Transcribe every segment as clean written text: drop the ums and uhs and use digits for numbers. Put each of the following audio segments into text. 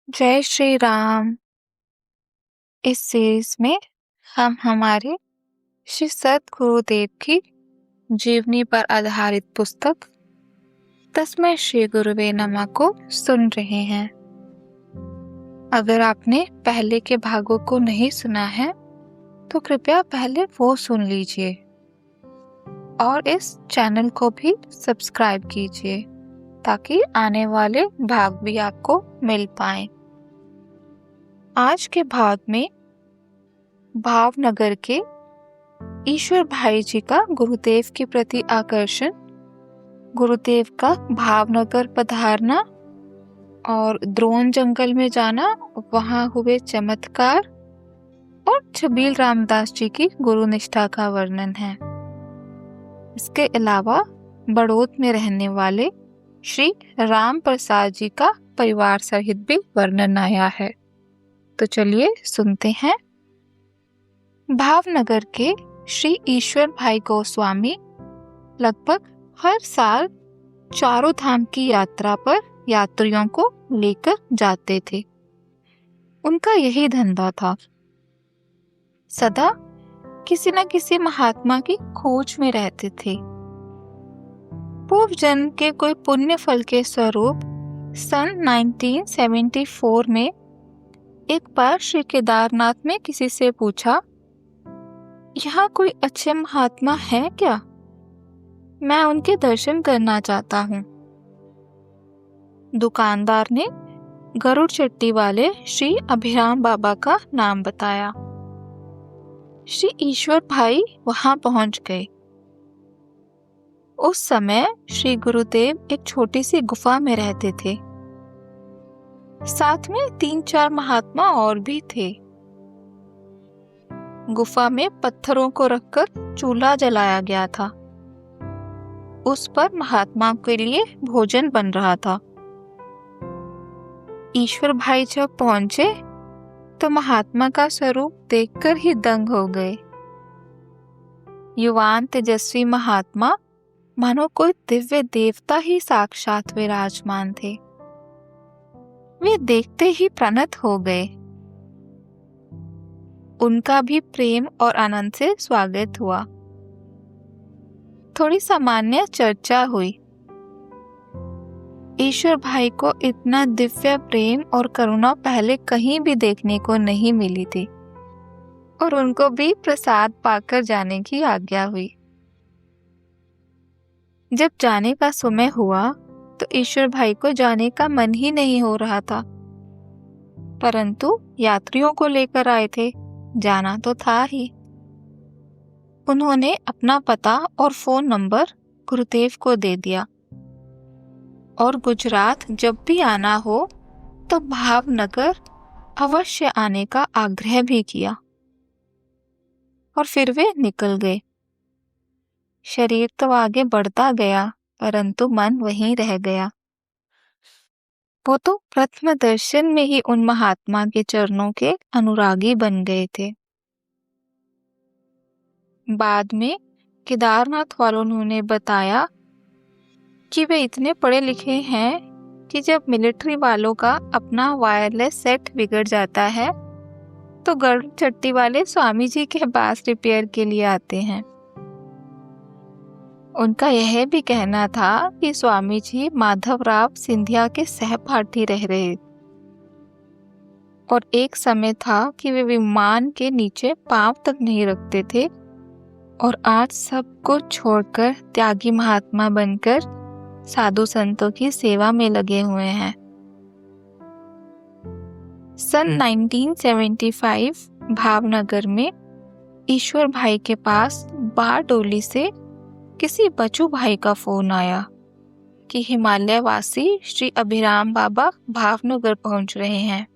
जय श्री राम। इस सीरीज में हम हमारे श्री सद्गुरुदेव की जीवनी पर आधारित पुस्तक तस्मै श्री गुरुवे नमः को सुन रहे हैं। अगर आपने पहले के भागों को नहीं सुना है तो कृपया पहले वो सुन लीजिए और इस चैनल को भी सब्सक्राइब कीजिए ताकि आने वाले भाग भी आपको मिल पाए। आज के भाग में भावनगर के ईश्वर भाई जी का गुरुदेव के प्रति आकर्षण, गुरुदेव का भावनगर पधारना और द्रोण जंगल में जाना, वहां हुए चमत्कार और छबील रामदास जी की गुरु निष्ठा का वर्णन है। इसके अलावा बड़ौद में रहने वाले श्री राम प्रसाद जी का परिवार सहित भी वर्णन आया है। तो चलिए सुनते हैं। भावनगर के श्री ईश्वर भाई गोस्वामी लगभग हर साल चारों धाम की यात्रा पर यात्रियों को लेकर जाते थे। उनका यही धंधा था। सदा किसी न किसी महात्मा की खोज में रहते थे। पूर्व जन्म के कोई पुण्य फल के स्वरूप सन 1974 में एक बार श्री केदारनाथ में किसी से पूछा, यहाँ कोई अच्छे महात्मा है क्या? मैं उनके दर्शन करना चाहता हूँ। दुकानदार ने गरुड़ चट्टी वाले श्री अभिराम बाबा का नाम बताया। श्री ईश्वर भाई वहां पहुंच गए। उस समय श्री गुरुदेव एक छोटी सी गुफा में रहते थे। साथ में 3-4 महात्मा और भी थे। गुफा में पत्थरों को रखकर चूल्हा जलाया गया था। उस पर महात्मा के लिए भोजन बन रहा था। ईश्वर भाई जब पहुंचे तो महात्मा का स्वरूप देखकर ही दंग हो गए। युवान तेजस्वी महात्मा मानो कोई दिव्य देवता ही साक्षात विराजमान थे। वे देखते ही प्रणत हो गए। उनका भी प्रेम और आनंद से स्वागत हुआ। थोड़ी सामान्य चर्चा हुई। ईश्वर भाई को इतना दिव्य प्रेम और करुणा पहले कहीं भी देखने को नहीं मिली थी और उनको भी प्रसाद पाकर जाने की आज्ञा हुई। जब जाने का समय हुआ तो ईश्वर भाई को जाने का मन ही नहीं हो रहा था, परंतु यात्रियों को लेकर आए थे, जाना तो था ही। उन्होंने अपना पता और फोन नंबर गुरुदेव को दे दिया और गुजरात जब भी आना हो तो भावनगर अवश्य आने का आग्रह भी किया और फिर वे निकल गए। शरीर तो आगे बढ़ता गया परंतु मन वहीं रह गया। वो तो प्रथम दर्शन में ही उन महात्मा के चरणों के अनुरागी बन गए थे। बाद में केदारनाथ वालों ने बताया कि वे इतने पढ़े लिखे हैं कि जब मिलिट्री वालों का अपना वायरलेस सेट बिगड़ जाता है तो गरुड़ चट्टी वाले स्वामी जी के पास रिपेयर के लिए आते हैं। उनका यह भी कहना था कि स्वामी जी माधवराव सिंधिया के सहपाठी रह रहे और एक समय था कि वे विमान के नीचे पांव तक नहीं रखते थे और आज सब कुछ छोड़कर त्यागी महात्मा बनकर साधु संतों की सेवा में लगे हुए हैं। सन 1975 भावनगर में ईश्वर भाई के पास बारडोली से किसी बच्चू भाई का फोन आया कि हिमालय वासी श्री अभिराम बाबा भावनगर पहुंच रहे हैं।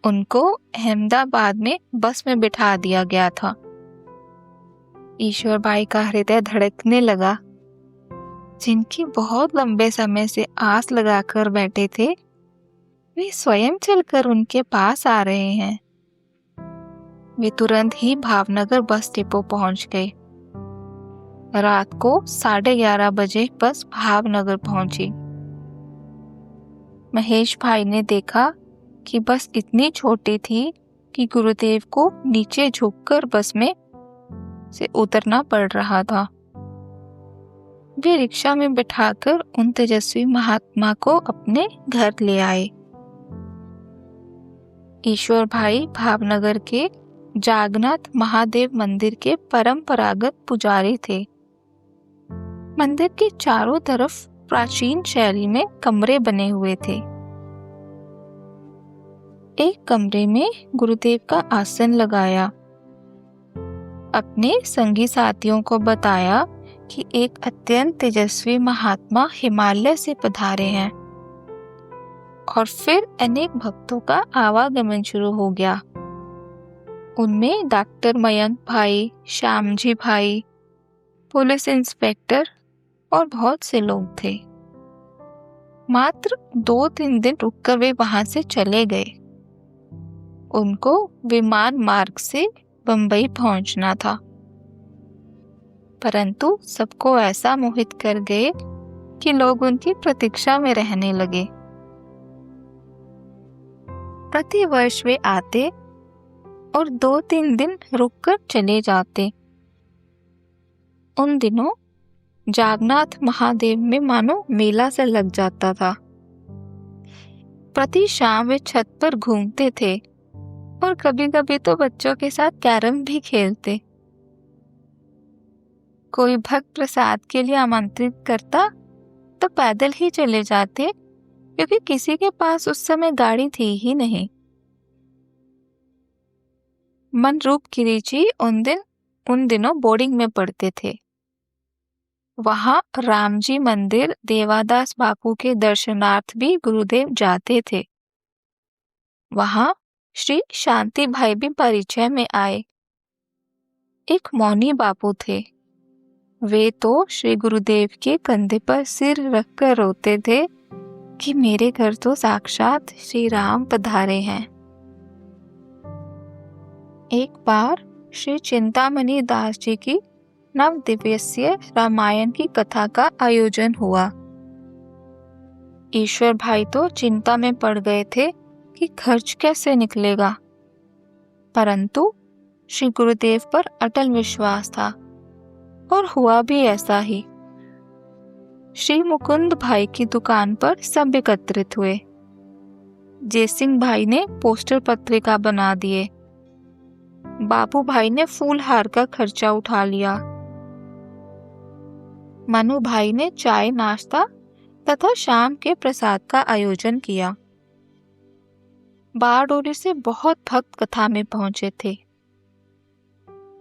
उनको अहमदाबाद में बस में बिठा दिया गया था। ईश्वर भाई का हृदय धड़कने लगा। जिनकी बहुत लंबे समय से आस लगाकर बैठे थे वे स्वयं चलकर उनके पास आ रहे हैं। वे तुरंत ही भावनगर बस डिपो पहुंच गए। रात को 11:30 बजे बस भावनगर पहुंची। महेश भाई ने देखा कि बस इतनी छोटी थी कि गुरुदेव को नीचे झुककर बस में से उतरना पड़ रहा था। वे रिक्शा में बिठाकर उन तेजस्वी महात्मा को अपने घर ले आए। ईश्वर भाई भावनगर के जागनाथ महादेव मंदिर के परंपरागत पुजारी थे। मंदिर के चारों तरफ प्राचीन शैली में कमरे बने हुए थे। एक कमरे में गुरुदेव का आसन लगाया। अपने संगी साथियों को बताया कि एक अत्यंत तेजस्वी महात्मा हिमालय से पधारे हैं। और फिर अनेक भक्तों का आवागमन शुरू हो गया। उनमें डॉक्टर मयंक भाई, श्यामजी भाई, पुलिस इंस्पेक्टर और बहुत से लोग थे। मात्र 2-3 दिन रुककर वे वहां से चले गए। उनको विमान मार्ग से बंबई पहुंचना था, परंतु सबको ऐसा मोहित कर गए कि लोग उनकी प्रतीक्षा में रहने लगे। प्रति वर्ष वे आते और 2-3 दिन रुककर चले जाते। उन दिनों जागनाथ महादेव में मानो मेला सा लग जाता था। प्रति शाम वे छत पर घूमते थे और कभी-कभी तो बच्चों के साथ कैरम भी खेलते। कोई भक्त प्रसाद के लिए आमंत्रित करता तो पैदल ही चले जाते, क्योंकि किसी के पास उस समय गाड़ी थी ही नहीं। मनरूप गिरी जी उन दिनों बोर्डिंग में पढ़ते थे। वहां रामजी मंदिर देवादास बापू के दर्शनार्थ भी गुरुदेव जाते थे। वहां श्री शांति भाई भी परिचय में आए। एक मौनी बापू थे। वे तो श्री गुरुदेव के कंधे पर सिर रखकर रोते थे कि मेरे घर तो साक्षात श्री राम पधारे हैं। एक बार श्री चिंतामणि दास जी की नवदिव्यस्य रामायण की कथा का आयोजन हुआ। ईश्वर भाई तो चिंता में पड़ गए थे कि खर्च कैसे निकलेगा, परंतु श्री गुरुदेव पर अटल विश्वास था और हुआ भी ऐसा ही। श्री मुकुंद भाई की दुकान पर सब एकत्रित हुए। जयसिंह भाई ने पोस्टर पत्रिका बना दिए। बाबू भाई ने फूल हार का खर्चा उठा लिया। मनु भाई ने चाय नाश्ता तथा शाम के प्रसाद का आयोजन किया। बारडोली से बहुत भक्त कथा में पहुंचे थे।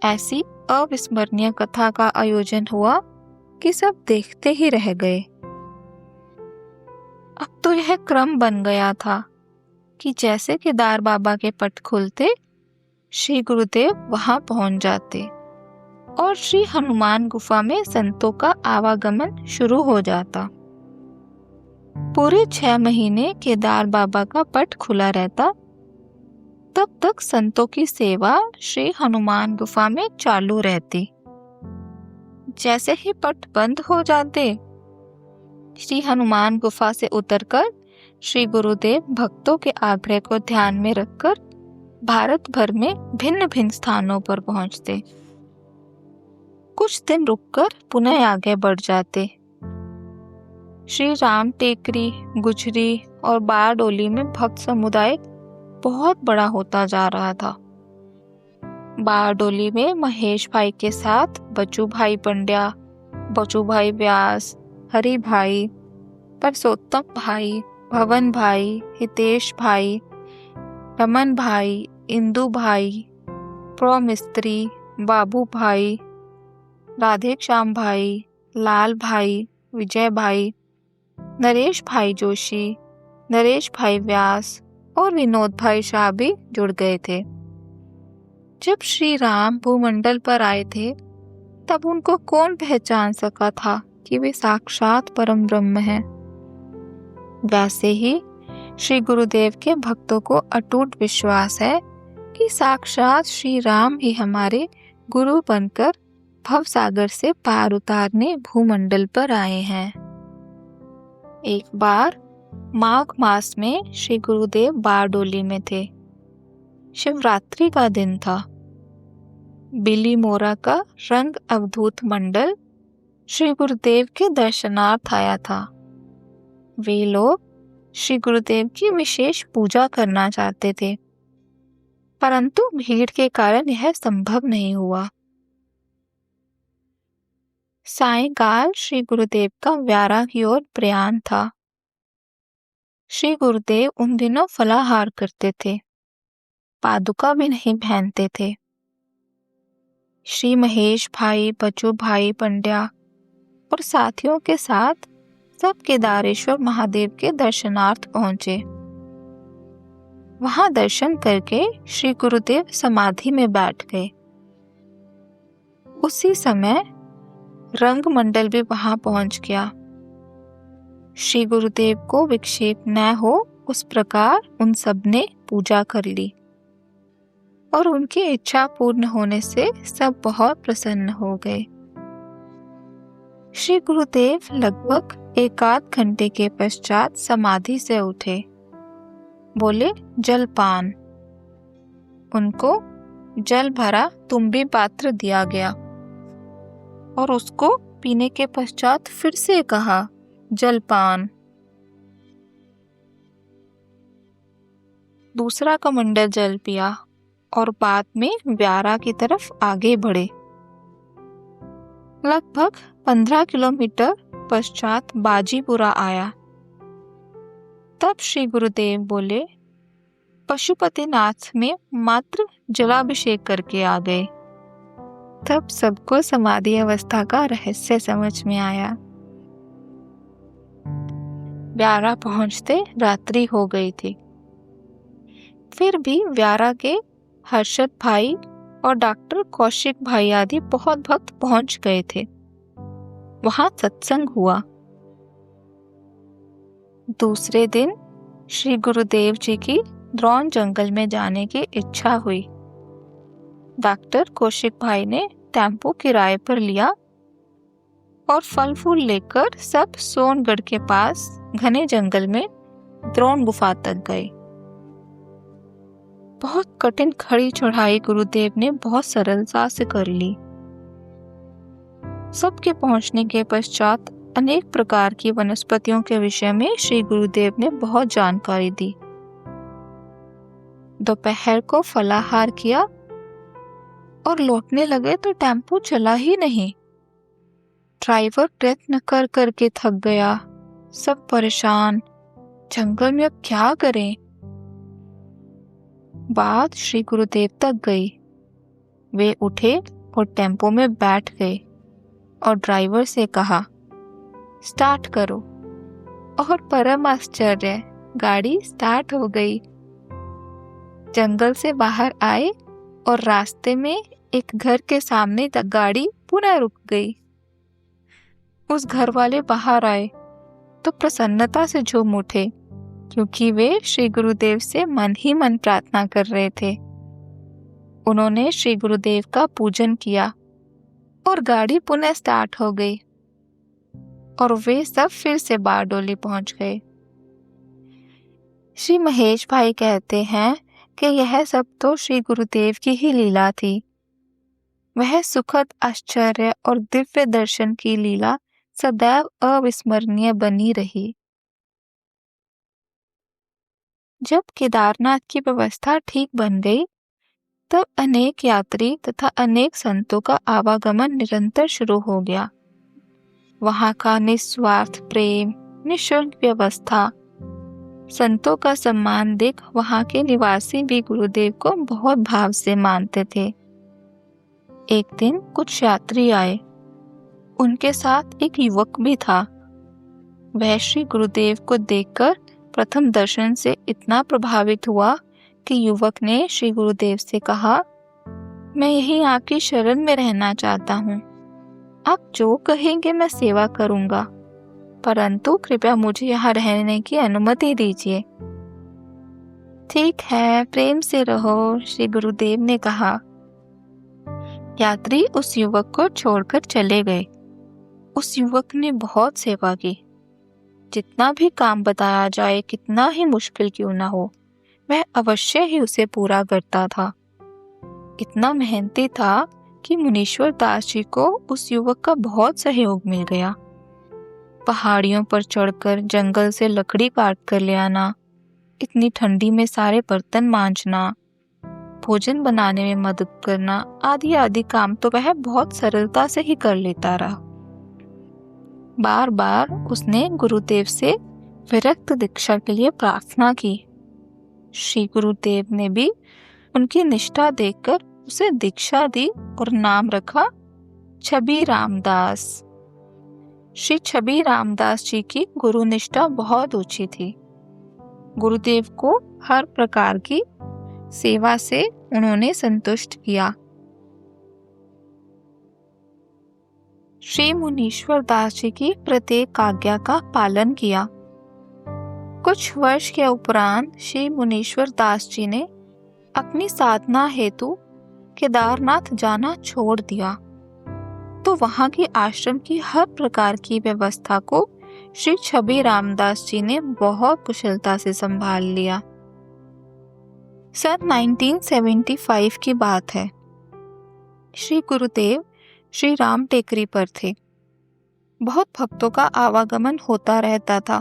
ऐसी अविस्मरणीय कथा का आयोजन हुआ कि सब देखते ही रह गए। अब तो यह क्रम बन गया था कि जैसे केदार बाबा के पट खुलते, श्री गुरुदेव वहां पहुंच जाते और श्री हनुमान गुफा में संतों का आवागमन शुरू हो जाता। पूरे 6 महीने केदार बाबा का पट खुला रहता। तब तक संतों की सेवा श्री हनुमान गुफा में चालू रहती। जैसे ही पट बंद हो जाते, श्री हनुमान गुफा से उतरकर श्री गुरुदेव भक्तों के आग्रह को ध्यान में रखकर भारत भर में भिन्न भिन्न स्थानों पर पहुंचते। कुछ दिन रुककर पुनः आगे बढ़ जाते। श्री राम टेकरी, गुजरी और बारडोली में भक्त समुदाय बहुत बड़ा होता जा रहा था। बारडोली में महेश भाई के साथ बच्चू भाई पंड्या, बच्चू भाई व्यास, हरि भाई, परसोत्तम भाई, भवन भाई, हितेश भाई, रमन भाई, इंदु भाई, प्रो मिस्त्री, बाबू भाई, राधे श्याम भाई, लाल भाई, विजय भाई, नरेश भाई जोशी, नरेश भाई व्यास और विनोद भाई शाह भी जुड़ गए थे। जब श्री राम भूमंडल पर आए थे, तब उनको कौन पहचान सका था कि वे साक्षात परम ब्रह्म हैं। वैसे ही श्री गुरुदेव के भक्तों को अटूट विश्वास है कि साक्षात श्री राम ही हमारे गुरु बनकर भव सागर से पार उतारने भूमंडल पर आए हैं। एक बार माघ मास में श्री गुरुदेव बारडोली में थे। शिवरात्रि का दिन था। बिली मोरा का रंग अवधूत मंडल श्री गुरुदेव के दर्शनार्थ आया था। वे लोग श्री गुरुदेव की विशेष पूजा करना चाहते थे, परंतु भीड़ के कारण यह संभव नहीं हुआ। सायंकाल श्री गुरुदेव का व्यारा की ओर प्रयाण था। श्री गुरुदेव उन दिनों फलाहार करते थे, पादुका भी नहीं पहनते थे। श्री महेश भाई, बच्चू भाई पंड्या और साथियों के साथ सब केदारेश्वर महादेव के दर्शनार्थ पहुंचे। वहां दर्शन करके श्री गुरुदेव समाधि में बैठ गए। उसी समय रंग मंडल भी वहां पहुंच गया। श्री गुरुदेव को विक्षेप न हो उस प्रकार उन सब ने पूजा कर ली और उनकी इच्छा पूर्ण होने से सब बहुत प्रसन्न हो गए। श्री गुरुदेव लगभग 1 आध घंटे के पश्चात समाधि से उठे। बोले जलपान। उनको जल भरा तुम्बी पात्र दिया गया और उसको पीने के पश्चात फिर से कहा जलपान। दूसरा कमंडल जल पिया और बाद में व्यारा की तरफ आगे बढ़े। लगभग 15 किलोमीटर पश्चात बाजीपुरा आया। तब श्री गुरुदेव बोले पशुपतिनाथ में मात्र जलाभिषेक करके आ गए। तब सबको समाधि अवस्था का रहस्य समझ में आया। व्यारा पहुंचते रात्रि हो गई थी। फिर भी व्यारा के हर्षद भाई और डॉक्टर कौशिक भाई आदि बहुत भक्त पहुंच गए थे। वहां सत्संग हुआ। दूसरे दिन श्री गुरुदेव जी की द्रोण जंगल में जाने की इच्छा हुई। डॉक्टर कौशिक भाई ने टेम्पो किराए पर लिया और फल फूल लेकर सब सोनगढ़ के पास घने जंगल में द्रोण गुफा तक गए। बहुत कठिन खड़ी चढ़ाई गुरुदेव ने बहुत सरलता से कर ली। सबके पहुंचने के पश्चात अनेक प्रकार की वनस्पतियों के विषय में श्री गुरुदेव ने बहुत जानकारी दी। दोपहर को फलाहार किया और लौटने लगे तो टेम्पो चला ही नहीं। ड्राइवर प्रयत्न कर करके थक गया। सब परेशान, जंगल में अब क्या करें। बात श्री गुरुदेव तक गई। वे उठे और टेम्पो में बैठ गए और ड्राइवर से कहा स्टार्ट करो। और परम आश्चर्य, गाड़ी स्टार्ट हो गई। जंगल से बाहर आए और रास्ते में एक घर के सामने तक गाड़ी पुनः रुक गई। उस घर वाले बाहर आए तो प्रसन्नता से झूम उठे, क्योंकि वे श्री गुरुदेव से मन ही मन प्रार्थना कर रहे थे। उन्होंने श्री गुरुदेव का पूजन किया और गाड़ी पुनः स्टार्ट हो गई और वे सब फिर से बारडोली पहुंच गए। श्री महेश भाई कहते हैं कि यह सब तो श्री गुरुदेव की ही लीला थी। वह सुखद आश्चर्य और दिव्य दर्शन की लीला सदैव अविस्मरणीय बनी रही। जब केदारनाथ की व्यवस्था ठीक बन गई, तब अनेक यात्री तथा अनेक संतों का आवागमन निरंतर शुरू हो गया। वहां का निस्वार्थ प्रेम, निःशुल्क व्यवस्था, संतों का सम्मान देख वहां के निवासी भी गुरुदेव को बहुत भाव से मानते थे। एक दिन कुछ यात्री आए। उनके साथ एक युवक भी था। वह श्री गुरुदेव को देखकर प्रथम दर्शन से इतना प्रभावित हुआ कि युवक ने श्री गुरुदेव से कहा, मैं यहीं आपकी शरण में रहना चाहता हूँ। आप जो कहेंगे मैं सेवा करूंगा, परंतु कृपया मुझे यहाँ रहने की अनुमति दीजिए। ठीक है, प्रेम से रहो, श्री गुरुदेव ने कहा। यात्री उस युवक को छोड़कर चले गए। उस युवक ने बहुत सेवा की। जितना भी काम बताया जाए, कितना ही मुश्किल क्यों ना हो, वह अवश्य ही उसे पूरा करता था। इतना मेहनती था कि मुनीश्वर दास जी को उस युवक का बहुत सहयोग मिल गया। पहाड़ियों पर चढ़कर जंगल से लकड़ी काट कर ले आना, इतनी ठंडी में सारे बर्तन मांजना, भोजन बनाने में मदद करना आदि आदि काम तो वह बहुत सरलता से ही कर लेता रहा। बार बार उसने गुरुदेव से विरक्त दीक्षा के लिए प्रार्थना की। श्री गुरुदेव ने भी उनकी निष्ठा देखकर उसे दीक्षा दी और नाम रखा छबी रामदास। श्री छबी रामदास जी की गुरु निष्ठा बहुत ऊंची थी। गुरुदेव को हर प्रकार की सेवा से उन्होंने संतुष्ट किया। श्री मुनीश्वर दास जी की प्रत्येक आज्ञा का पालन किया। कुछ वर्ष के उपरांत श्री मुनीश्वर दास जी ने अपनी साधना हेतु केदारनाथ जाना छोड़ दिया, तो वहां की आश्रम की हर प्रकार की व्यवस्था को श्री छबी रामदास जी ने बहुत कुशलता से संभाल लिया। सन 1975 की बात है। श्री गुरुदेव श्री राम टेकरी पर थे। बहुत भक्तों का आवागमन होता रहता था।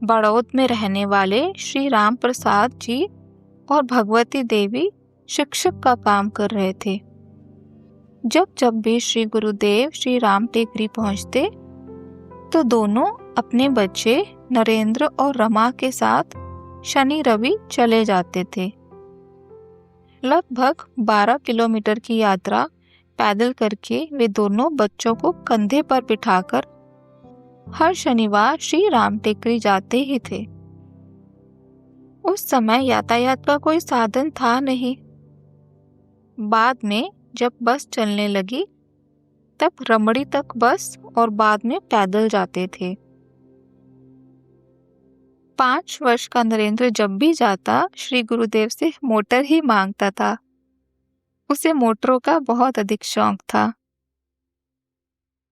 बड़ौद में रहने वाले श्री राम प्रसाद जी और भगवती देवी शिक्षक का काम कर रहे थे। जब जब भी श्री गुरुदेव श्री राम टेकरी पहुंचते तो दोनों अपने बच्चे नरेंद्र और रमा के साथ शनि रवि चले जाते थे। लगभग 12 किलोमीटर की यात्रा पैदल करके वे दोनों बच्चों को कंधे पर बिठाकर हर शनिवार श्री राम टेकरी जाते ही थे। उस समय यातायात का कोई साधन था नहीं। बाद में जब बस चलने लगी तब रमड़ी तक बस और बाद में पैदल जाते थे। 5 वर्ष का नरेंद्र जब भी जाता श्री गुरुदेव से मोटर ही मांगता था। उसे मोटरों का बहुत अधिक शौक था।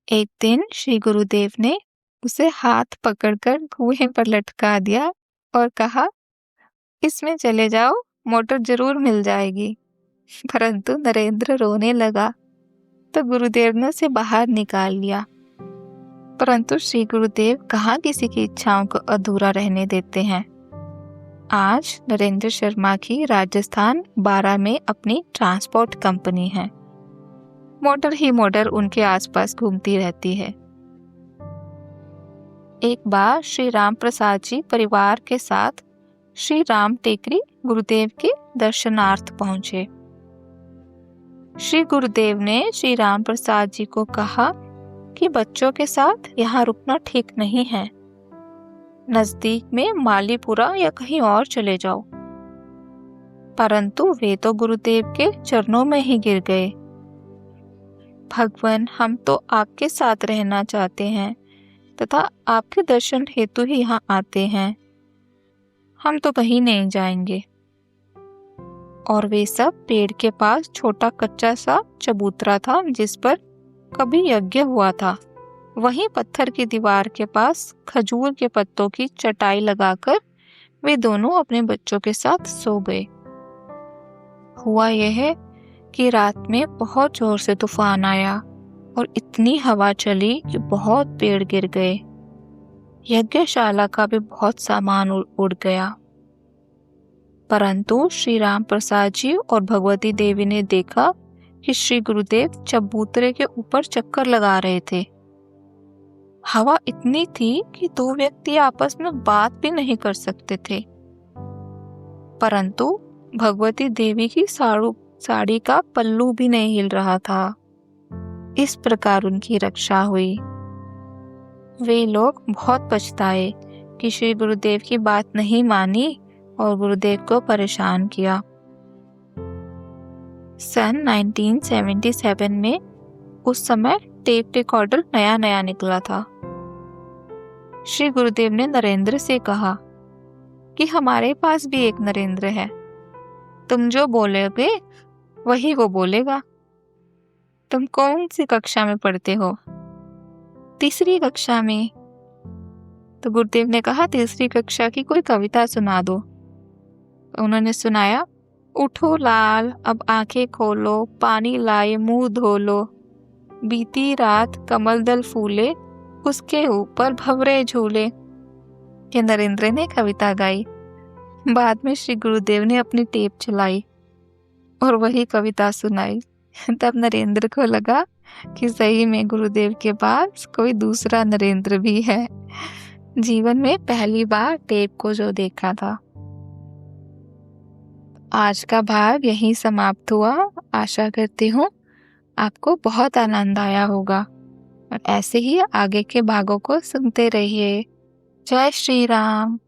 एक दिन श्री गुरुदेव ने उसे हाथ पकड़कर कुएं पर लटका दिया और कहा, इसमें चले जाओ, मोटर जरूर मिल जाएगी। परंतु नरेंद्र रोने लगा तो गुरुदेव ने उसे बाहर निकाल लिया। परंतु श्री गुरुदेव कहाँ किसी की इच्छाओं को अधूरा रहने देते हैं। आज नरेंद्र शर्मा की राजस्थान 12 में अपनी ट्रांसपोर्ट कंपनी है। मोटर ही मोटर उनके आसपास घूमती रहती है। एक बार श्री राम प्रसाद जी परिवार के साथ श्री राम टेकरी गुरुदेव के दर्शनार्थ पहुंचे। श्री गुरुदेव ने श्री राम प्रसाद जी को कहा कि बच्चों के साथ यहाँ रुकना ठीक नहीं है, नजदीक में मालीपुरा या कहीं और चले जाओ। परंतु वे तो गुरुदेव के चरणों में ही गिर गए। भगवान, हम तो आपके साथ रहना चाहते हैं तथा आपके दर्शन हेतु ही यहाँ आते हैं, हम तो कहीं नहीं जाएंगे। और वे सब पेड़ के पास छोटा कच्चा सा चबूतरा था जिस पर कभी यज्ञ हुआ था, वहीं पत्थर की दीवार के पास खजूर के पत्तों की चटाई लगाकर वे दोनों अपने बच्चों के साथ सो गए। हुआ यह है कि रात में बहुत जोर से तूफान आया और इतनी हवा चली कि बहुत पेड़ गिर गए। यज्ञशाला का भी बहुत सामान उड़ गया। परंतु श्री राम प्रसाद जी और भगवती देवी ने देखा कि श्री गुरुदेव चबूतरे के ऊपर चक्कर लगा रहे थे। हवा इतनी थी कि 2 व्यक्ति आपस में बात भी नहीं कर सकते थे। परंतु भगवती देवी की साड़ी का पल्लू भी नहीं हिल रहा था। इस प्रकार उनकी रक्षा हुई। वे लोग बहुत पछताए कि श्री गुरुदेव की बात नहीं मानी और गुरुदेव को परेशान किया। सन 1977 में उस समय टेप रिकॉर्डर नया नया निकला था। श्री गुरुदेव ने नरेंद्र से कहा कि हमारे पास भी एक नरेंद्र है, तुम जो बोलोगे वही वो बोलेगा। तुम कौन सी कक्षा में पढ़ते हो? 3री कक्षा में। तो गुरुदेव ने कहा, तीसरी कक्षा की कोई कविता सुना दो। उन्होंने सुनाया, उठो लाल अब आंखें खोलो, पानी लाए मुंह धो लो, बीती रात कमल दल फूले, उसके ऊपर भंवरे झूले। ये नरेंद्र ने कविता गाई। बाद में श्री गुरुदेव ने अपनी टेप चलाई और वही कविता सुनाई। तब नरेंद्र को लगा कि सही में गुरुदेव के पास कोई दूसरा नरेंद्र भी है। जीवन में पहली बार टेप को जो देखा था। आज का भाग यहीं समाप्त हुआ। आशा करती हूँ आपको बहुत आनंद आया होगा और ऐसे ही आगे के भागों को सुनते रहिए। जय श्री राम।